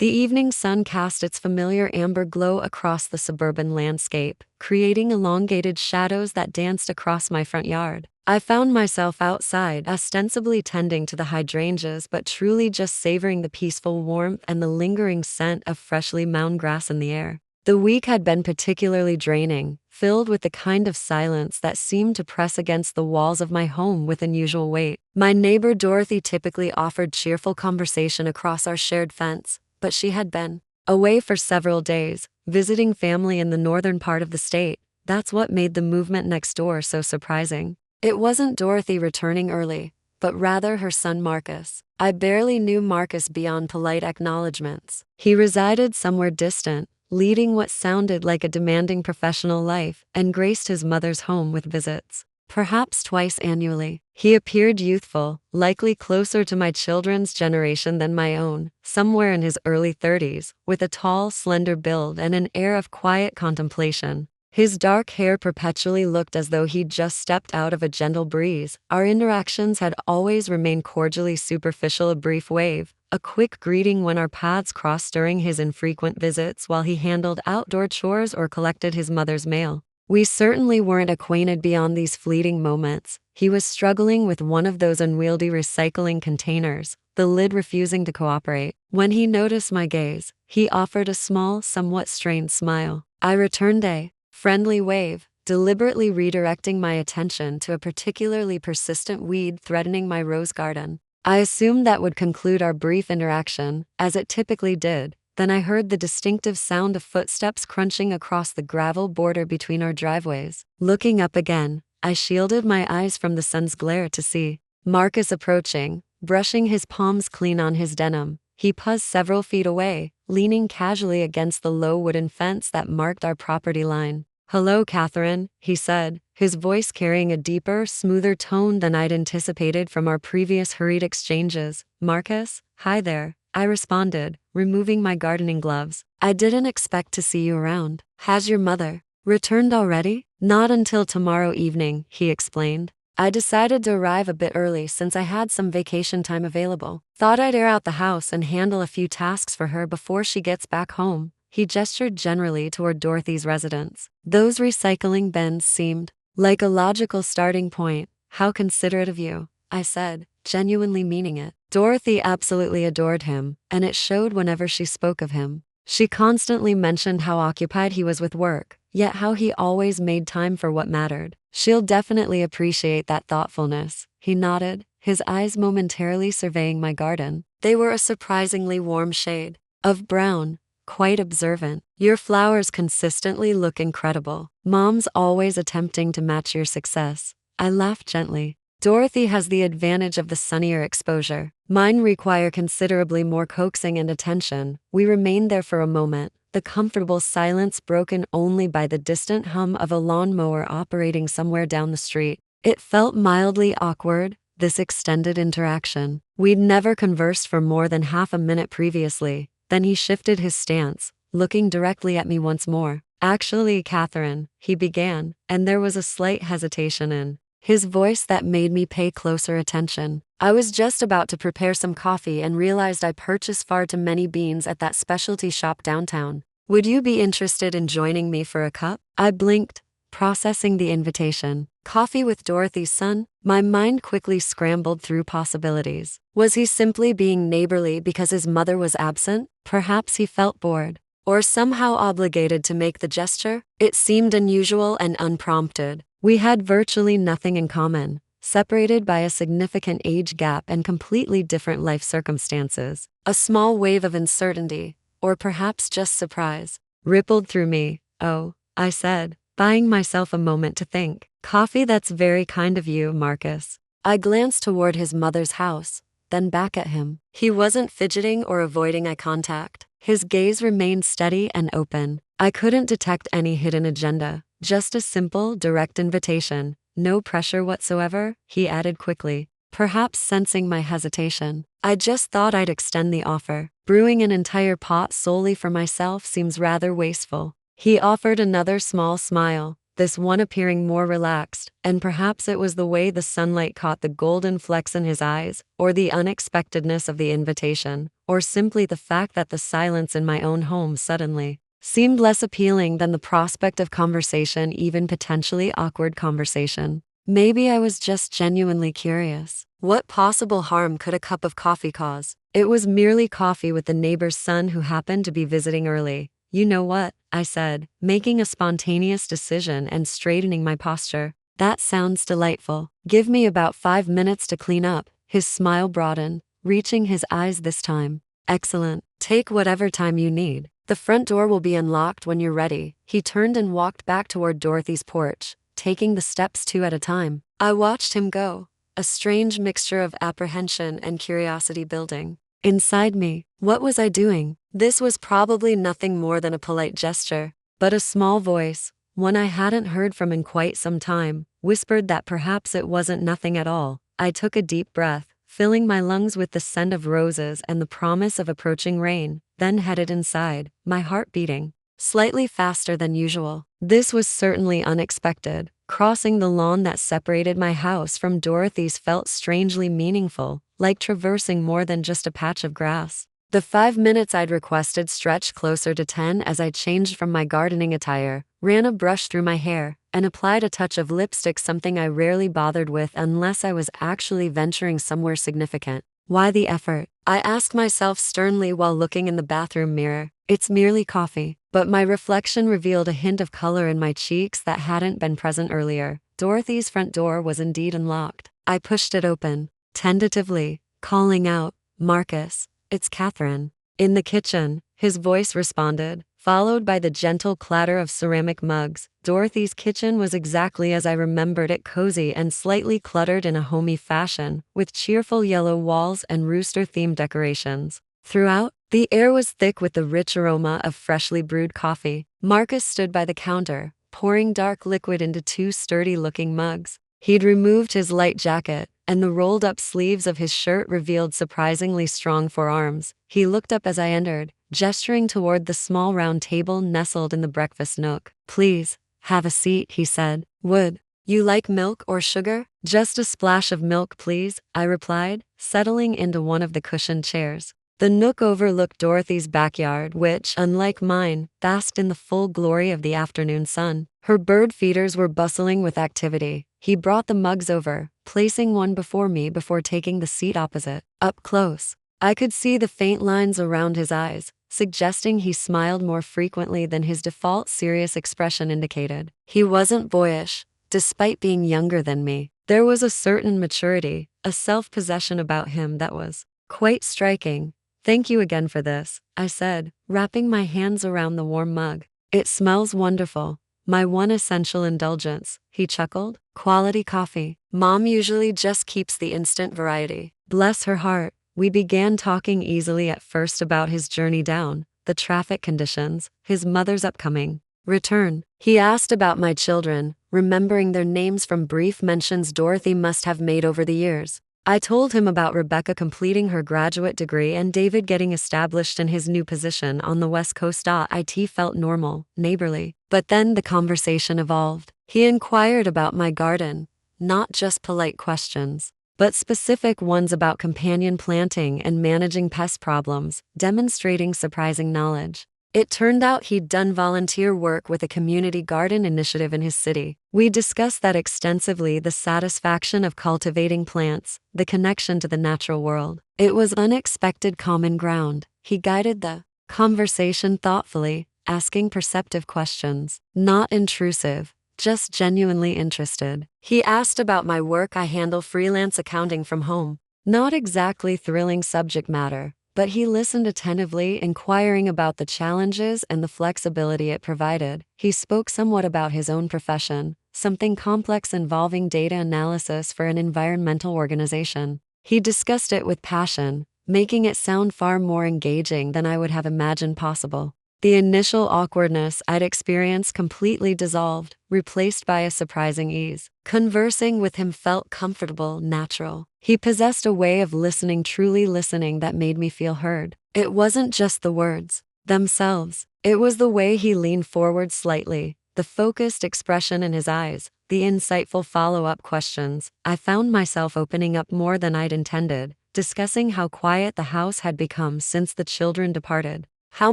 The evening sun cast its familiar amber glow across the suburban landscape, creating elongated shadows that danced across my front yard. I found myself outside, ostensibly tending to the hydrangeas, but truly just savoring the peaceful warmth and the lingering scent of freshly mown grass in the air. The week had been particularly draining, filled with the kind of silence that seemed to press against the walls of my home with unusual weight. My neighbor Dorothy typically offered cheerful conversation across our shared fence, but she had been away for several days, visiting family in the northern part of the state. That's what made the movement next door so surprising. It wasn't Dorothy returning early, but rather her son Marcus. I barely knew Marcus beyond polite acknowledgments. He resided somewhere distant, leading what sounded like a demanding professional life, and graced his mother's home with visits. Perhaps twice annually. He appeared youthful, likely closer to my children's generation than my own, somewhere in his early 30s, with a tall, slender build and an air of quiet contemplation. His dark hair perpetually looked as though he'd just stepped out of a gentle breeze. Our interactions had always remained cordially superficial, a brief wave, a quick greeting when our paths crossed during his infrequent visits while he handled outdoor chores or collected his mother's mail. We certainly weren't acquainted beyond these fleeting moments. He was struggling with one of those unwieldy recycling containers, the lid refusing to cooperate. When he noticed my gaze, he offered a small, somewhat strained smile. I returned a friendly wave, deliberately redirecting my attention to a particularly persistent weed threatening my rose garden. I assumed that would conclude our brief interaction, as it typically did. Then I heard the distinctive sound of footsteps crunching across the gravel border between our driveways. Looking up again, I shielded my eyes from the sun's glare to see Marcus approaching, brushing his palms clean on his denim. He paused several feet away, leaning casually against the low wooden fence that marked our property line. "Hello, Catherine," he said, his voice carrying a deeper, smoother tone than I'd anticipated from our previous hurried exchanges. "Marcus, hi there," I responded, removing my gardening gloves. "I didn't expect to see you around. Has your mother returned already?" "Not until tomorrow evening," he explained. "I decided to arrive a bit early since I had some vacation time available. Thought I'd air out the house and handle a few tasks for her before she gets back home." He gestured generally toward Dorothy's residence. "Those recycling bins seemed like a logical starting point." "How considerate of you," I said, genuinely meaning it. Dorothy absolutely adored him, and it showed whenever she spoke of him. She constantly mentioned how occupied he was with work, yet how he always made time for what mattered. "She'll definitely appreciate that thoughtfulness," he nodded, his eyes momentarily surveying my garden. They were a surprisingly warm shade of brown, quite observant. "Your flowers consistently look incredible. Mom's always attempting to match your success." I laughed gently. "Dorothy has the advantage of the sunnier exposure. Mine require considerably more coaxing and attention." We remained there for a moment, the comfortable silence broken only by the distant hum of a lawnmower operating somewhere down the street. It felt mildly awkward, this extended interaction. We'd never conversed for more than half a minute previously. Then he shifted his stance, looking directly at me once more. "Actually, Catherine," he began, and there was a slight hesitation in his voice that made me pay closer attention. "I was just about to prepare some coffee and realized I purchased far too many beans at that specialty shop downtown. Would you be interested in joining me for a cup?" I blinked, processing the invitation. Coffee with Dorothy's son? My mind quickly scrambled through possibilities. Was he simply being neighborly because his mother was absent? Perhaps he felt bored, or somehow obligated to make the gesture. It seemed unusual and unprompted. We had virtually nothing in common, separated by a significant age gap and completely different life circumstances. A small wave of uncertainty, or perhaps just surprise, rippled through me. "Oh," I said, buying myself a moment to think. "Coffee, that's very kind of you, Marcus." I glanced toward his mother's house, then back at him. He wasn't fidgeting or avoiding eye contact. His gaze remained steady and open. I couldn't detect any hidden agenda, just a simple, direct invitation. "No pressure whatsoever," he added quickly, perhaps sensing my hesitation. "I just thought I'd extend the offer. Brewing an entire pot solely for myself seems rather wasteful." He offered another small smile, this one appearing more relaxed, and perhaps it was the way the sunlight caught the golden flecks in his eyes, or the unexpectedness of the invitation, or simply the fact that the silence in my own home suddenly seemed less appealing than the prospect of conversation, even potentially awkward conversation. Maybe I was just genuinely curious. What possible harm could a cup of coffee cause? It was merely coffee with the neighbor's son who happened to be visiting early. You know what? I said, making a spontaneous decision and straightening my posture. That sounds delightful. Give me about 5 minutes to clean up. His smile broadened, reaching his eyes this time. Excellent. Take whatever time you need. The front door will be unlocked when you're ready. He turned and walked back toward Dorothy's porch, taking the steps 2 at a time. I watched him go, a strange mixture of apprehension and curiosity building inside me. What was I doing? This was probably nothing more than a polite gesture, but a small voice, one I hadn't heard from in quite some time, whispered that perhaps it wasn't nothing at all. I took a deep breath, filling my lungs with the scent of roses and the promise of approaching rain, then headed inside, my heart beating slightly faster than usual. This was certainly unexpected. Crossing the lawn that separated my house from Dorothy's felt strangely meaningful, like traversing more than just a patch of grass. The 5 minutes I'd requested stretched closer to 10 as I changed from my gardening attire, ran a brush through my hair, and applied a touch of lipstick, something I rarely bothered with unless I was actually venturing somewhere significant. Why the effort? I asked myself sternly while looking in the bathroom mirror. It's merely coffee. But my reflection revealed a hint of color in my cheeks that hadn't been present earlier. Dorothy's front door was indeed unlocked. I pushed it open, tentatively, calling out, "Marcus, it's Catherine." In the kitchen, his voice responded, followed by the gentle clatter of ceramic mugs. Dorothy's kitchen was exactly as I remembered it, cozy and slightly cluttered in a homey fashion, with cheerful yellow walls and rooster-themed decorations. Throughout, the air was thick with the rich aroma of freshly brewed coffee. Marcus stood by the counter, pouring dark liquid into 2 sturdy-looking mugs. He'd removed his light jacket, and the rolled-up sleeves of his shirt revealed surprisingly strong forearms. He looked up as I entered, gesturing toward the small round table nestled in the breakfast nook. "Please, have a seat," he said. "Would you like milk or sugar?" "Just a splash of milk, please," I replied, settling into one of the cushioned chairs. The nook overlooked Dorothy's backyard, which, unlike mine, basked in the full glory of the afternoon sun. Her bird feeders were bustling with activity. He brought the mugs over, placing one before me before taking the seat opposite. Up close, I could see the faint lines around his eyes, suggesting he smiled more frequently than his default serious expression indicated. He wasn't boyish, despite being younger than me. There was a certain maturity, a self-possession about him that was quite striking. "Thank you again for this," I said, wrapping my hands around the warm mug. "It smells wonderful. My one essential indulgence," he chuckled. "Quality coffee. Mom usually just keeps the instant variety." Bless her heart. We began talking easily at first about his journey down, the traffic conditions, his mother's upcoming return. He asked about my children, remembering their names from brief mentions Dorothy must have made over the years. I told him about Rebecca completing her graduate degree and David getting established in his new position on the West Coast. It felt normal, neighborly. But then the conversation evolved. He inquired about my garden, not just polite questions, but specific ones about companion planting and managing pest problems, demonstrating surprising knowledge. It turned out he'd done volunteer work with a community garden initiative in his city. We discussed that extensively, the satisfaction of cultivating plants, the connection to the natural world. It was unexpected common ground. He guided the conversation thoughtfully, asking perceptive questions, not intrusive, just genuinely interested. He asked about my work. I handle freelance accounting from home. Not exactly thrilling subject matter, but he listened attentively, inquiring about the challenges and the flexibility it provided. He spoke somewhat about his own profession, something complex involving data analysis for an environmental organization. He discussed it with passion, making it sound far more engaging than I would have imagined possible. The initial awkwardness I'd experienced completely dissolved, replaced by a surprising ease. Conversing with him felt comfortable, natural. He possessed a way of listening, truly listening, that made me feel heard. It wasn't just the words themselves. It was the way he leaned forward slightly, the focused expression in his eyes, the insightful follow-up questions. I found myself opening up more than I'd intended, discussing how quiet the house had become since the children departed. How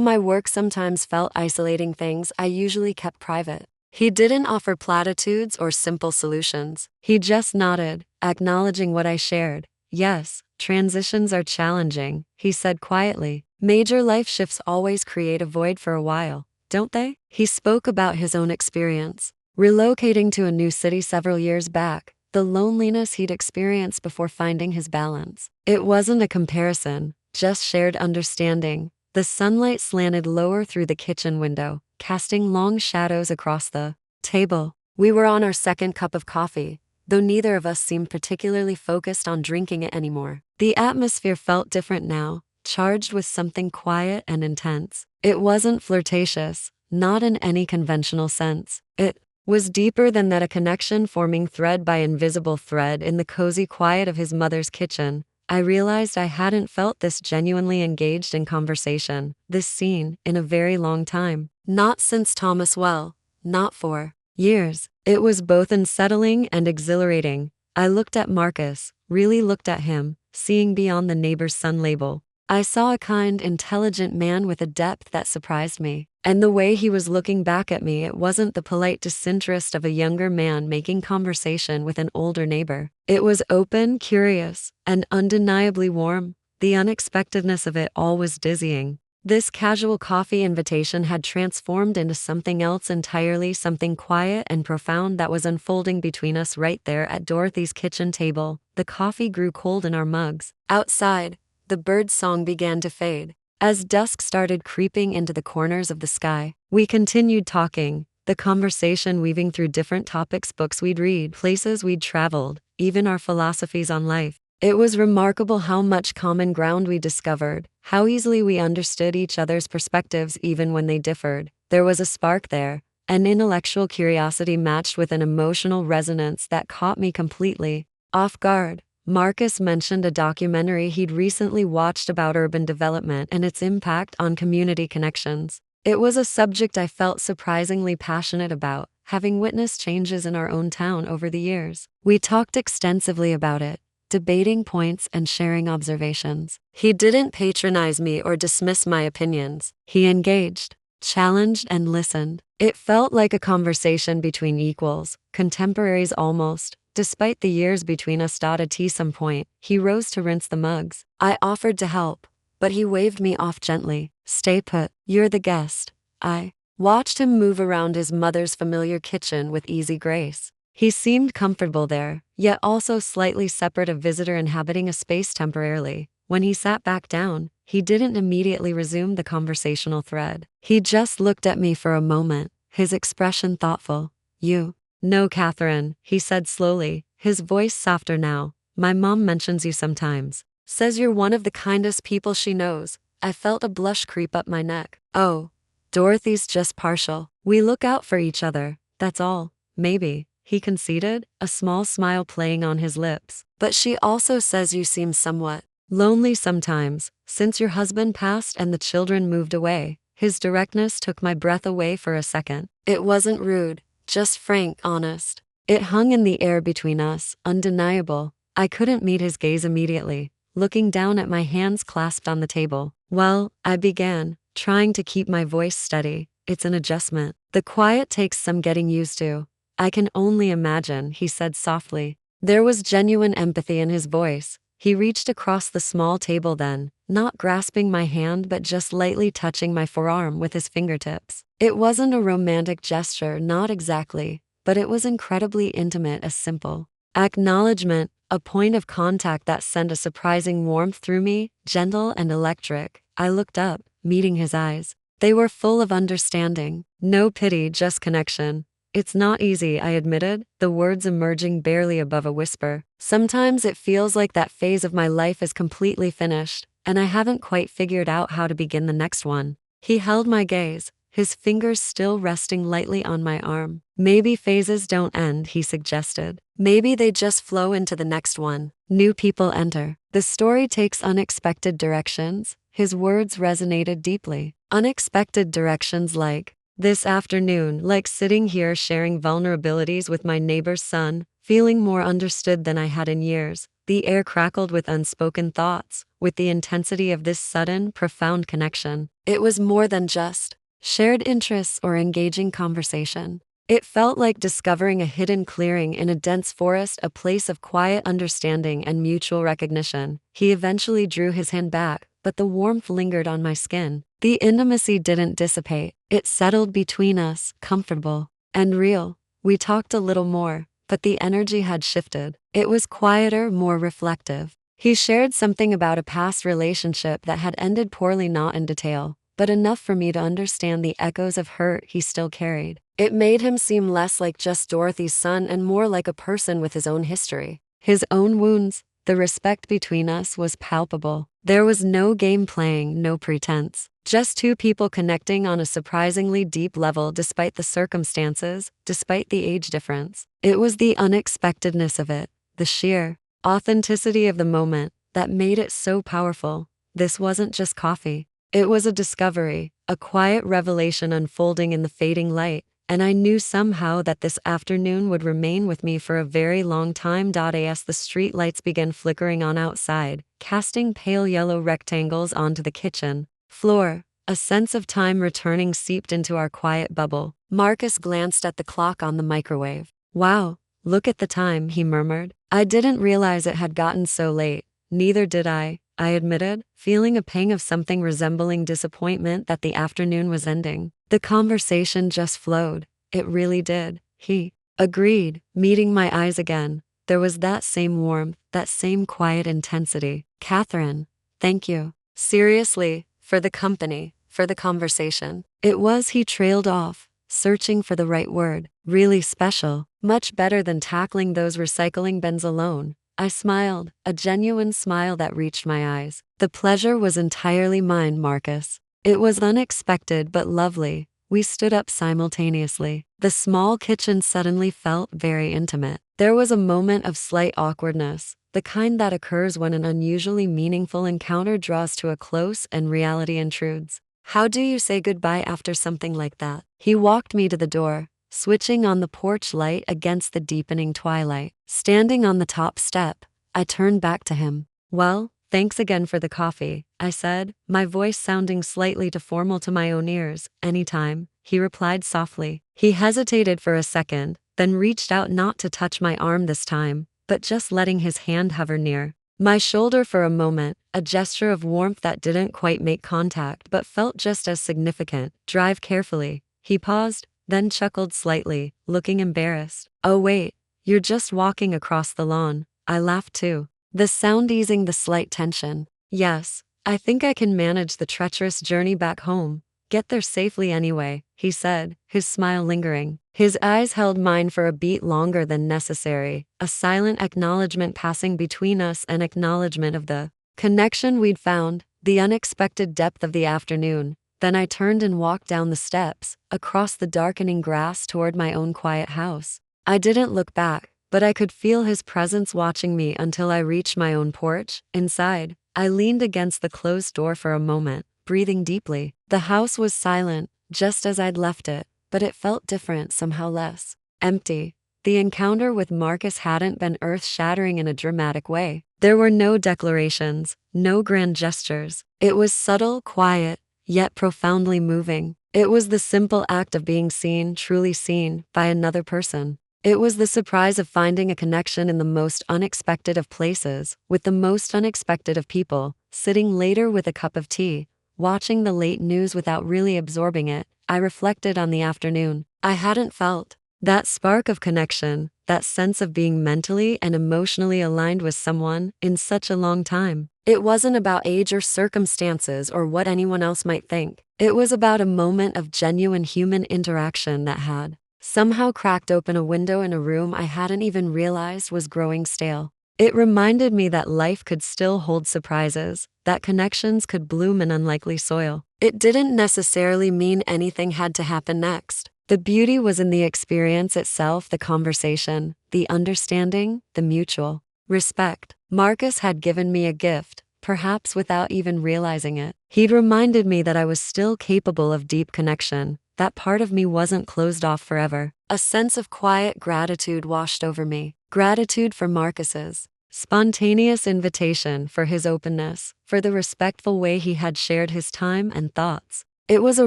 my work sometimes felt isolating things I usually kept private. He didn't offer platitudes or simple solutions. He just nodded, acknowledging what I shared. Yes, transitions are challenging, he said quietly. Major life shifts always create a void for a while, don't they? He spoke about his own experience. Relocating to a new city several years back, the loneliness he'd experienced before finding his balance. It wasn't a comparison, just shared understanding. The sunlight slanted lower through the kitchen window, casting long shadows across the table. We were on our second cup of coffee, though neither of us seemed particularly focused on drinking it anymore. The atmosphere felt different now, charged with something quiet and intense. It wasn't flirtatious, not in any conventional sense. It was deeper than that, a connection forming thread by invisible thread in the cozy quiet of his mother's kitchen. I realized I hadn't felt this genuinely engaged in conversation, this scene, in a very long time. Not since Thomas Well, not for years. It was both unsettling and exhilarating. I looked at Marcus, really looked at him, seeing beyond the neighbor's son label. I saw a kind, intelligent man with a depth that surprised me. And the way he was looking back at me, it wasn't the polite disinterest of a younger man making conversation with an older neighbor. It was open, curious, and undeniably warm. The unexpectedness of it all was dizzying. This casual coffee invitation had transformed into something else entirely, something quiet and profound that was unfolding between us right there at Dorothy's kitchen table. The coffee grew cold in our mugs. Outside, the bird song began to fade. As dusk started creeping into the corners of the sky, we continued talking, the conversation weaving through different topics, books we'd read, places we'd traveled, even our philosophies on life. It was remarkable how much common ground we discovered, how easily we understood each other's perspectives even when they differed. There was a spark there, an intellectual curiosity matched with an emotional resonance that caught me completely off guard. Marcus mentioned a documentary he'd recently watched about urban development and its impact on community connections. It was a subject I felt surprisingly passionate about, having witnessed changes in our own town over the years. We talked extensively about it, debating points and sharing observations. He didn't patronize me or dismiss my opinions. He engaged, challenged, and listened. It felt like a conversation between equals, contemporaries almost. Despite the years between us. At some point, he rose to rinse the mugs. I offered to help, but he waved me off gently. Stay put, you're the guest. I watched him move around his mother's familiar kitchen with easy grace. He seemed comfortable there, yet also slightly separate, a visitor inhabiting a space temporarily. When he sat back down, he didn't immediately resume the conversational thread. He just looked at me for a moment, his expression thoughtful. You No, Catherine, he said slowly, his voice softer now. My mom mentions you sometimes. Says you're one of the kindest people she knows. I felt a blush creep up my neck. Oh, Dorothy's just partial. We look out for each other, that's all. Maybe, he conceded, a small smile playing on his lips. But she also says you seem somewhat lonely sometimes, since your husband passed and the children moved away. His directness took my breath away for a second. It wasn't rude. Just frank, honest. It hung in the air between us, undeniable. I couldn't meet his gaze immediately, looking down at my hands clasped on the table. Well, I began, trying to keep my voice steady. It's an adjustment. The quiet takes some getting used to. I can only imagine, he said softly. There was genuine empathy in his voice. He reached across the small table then, not grasping my hand but just lightly touching my forearm with his fingertips. It wasn't a romantic gesture, not exactly, but it was incredibly intimate, a simple acknowledgement, a point of contact that sent a surprising warmth through me, gentle and electric. I looked up, meeting his eyes. They were full of understanding, no pity, just connection. It's not easy, I admitted, the words emerging barely above a whisper. Sometimes it feels like that phase of my life is completely finished, and I haven't quite figured out how to begin the next one. He held my gaze, his fingers still resting lightly on my arm. Maybe phases don't end, he suggested. Maybe they just flow into the next one. New people enter. The story takes unexpected directions. His words resonated deeply. Unexpected directions like this afternoon, like sitting here sharing vulnerabilities with my neighbor's son, feeling more understood than I had in years. The air crackled with unspoken thoughts, with the intensity of this sudden, profound connection. It was more than just shared interests or engaging conversation. It felt like discovering a hidden clearing in a dense forest, a place of quiet understanding and mutual recognition. He eventually drew his hand back, but the warmth lingered on my skin. The intimacy didn't dissipate. It settled between us, comfortable and real. We talked a little more, but the energy had shifted. It was quieter, more reflective. He shared something about a past relationship that had ended poorly, not in detail, but enough for me to understand the echoes of hurt he still carried. It made him seem less like just Dorothy's son and more like a person with his own history, his own wounds. The respect between us was palpable. There was no game playing, no pretense. Just two people connecting on a surprisingly deep level despite the circumstances, despite the age difference. It was the unexpectedness of it, the sheer authenticity of the moment, that made it so powerful. This wasn't just coffee. It was a discovery, a quiet revelation unfolding in the fading light, and I knew somehow that this afternoon would remain with me for a very long time. As the street lights began flickering on outside, casting pale yellow rectangles onto the kitchen floor, a sense of time returning seeped into our quiet bubble. Marcus glanced at the clock on the microwave. "Wow, look at the time," he murmured. "I didn't realize it had gotten so late." "Neither did I admitted, feeling a pang of something resembling disappointment that the afternoon was ending. The conversation just flowed. It really did, he agreed, meeting my eyes again. There was that same warmth, that same quiet intensity. "Catherine, thank you. Seriously, for the company, for the conversation." It was, he trailed off, searching for the right word. "Really special. Much better than tackling those recycling bins alone." I smiled, a genuine smile that reached my eyes. "The pleasure was entirely mine, Marcus." It was unexpected but lovely. We stood up simultaneously. The small kitchen suddenly felt very intimate. There was a moment of slight awkwardness, the kind that occurs when an unusually meaningful encounter draws to a close and reality intrudes. "How do you say goodbye after something like that?" He walked me to the door, switching on the porch light against the deepening twilight. Standing on the top step, I turned back to him. "Well, thanks again for the coffee," I said, my voice sounding slightly too formal to my own ears. "Anytime," he replied softly. He hesitated for a second, then reached out, not to touch my arm this time, but just letting his hand hover near my shoulder for a moment, a gesture of warmth that didn't quite make contact but felt just as significant. "Drive carefully." He paused, then chuckled slightly, looking embarrassed. "Oh wait, you're just walking across the lawn." I laughed too, the sound easing the slight tension. "Yes, I think I can manage the treacherous journey back home. Get there safely anyway," he said, his smile lingering. His eyes held mine for a beat longer than necessary, a silent acknowledgement passing between us, an acknowledgement of the connection we'd found, the unexpected depth of the afternoon. Then I turned and walked down the steps, across the darkening grass toward my own quiet house. I didn't look back, but I could feel his presence watching me until I reached my own porch. Inside, I leaned against the closed door for a moment, breathing deeply. The house was silent, just as I'd left it, but it felt different, somehow less empty. The encounter with Marcus hadn't been earth-shattering in a dramatic way. There were no declarations, no grand gestures. It was subtle, quiet, yet profoundly moving. It was the simple act of being seen, truly seen, by another person. It was the surprise of finding a connection in the most unexpected of places, with the most unexpected of people, sitting later with a cup of tea, watching the late news without really absorbing it. I reflected on the afternoon. I hadn't felt that spark of connection, that sense of being mentally and emotionally aligned with someone, in such a long time. It wasn't about age or circumstances or what anyone else might think. It was about a moment of genuine human interaction that had somehow cracked open a window in a room I hadn't even realized was growing stale. It reminded me that life could still hold surprises, that connections could bloom in unlikely soil. It didn't necessarily mean anything had to happen next. The beauty was in the experience itself, the conversation, the understanding, the mutual respect. Marcus had given me a gift, perhaps without even realizing it. He'd reminded me that I was still capable of deep connection, that part of me wasn't closed off forever. A sense of quiet gratitude washed over me. Gratitude for Marcus's spontaneous invitation, for his openness, for the respectful way he had shared his time and thoughts. It was a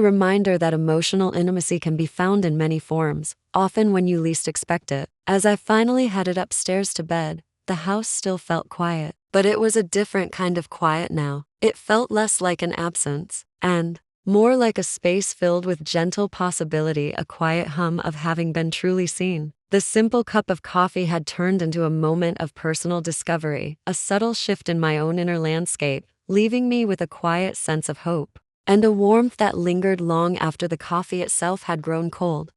reminder that emotional intimacy can be found in many forms, often when you least expect it. As I finally headed upstairs to bed, the house still felt quiet, but it was a different kind of quiet now. It felt less like an absence, and more like a space filled with gentle possibility, a quiet hum of having been truly seen. The simple cup of coffee had turned into a moment of personal discovery, a subtle shift in my own inner landscape, leaving me with a quiet sense of hope and a warmth that lingered long after the coffee itself had grown cold.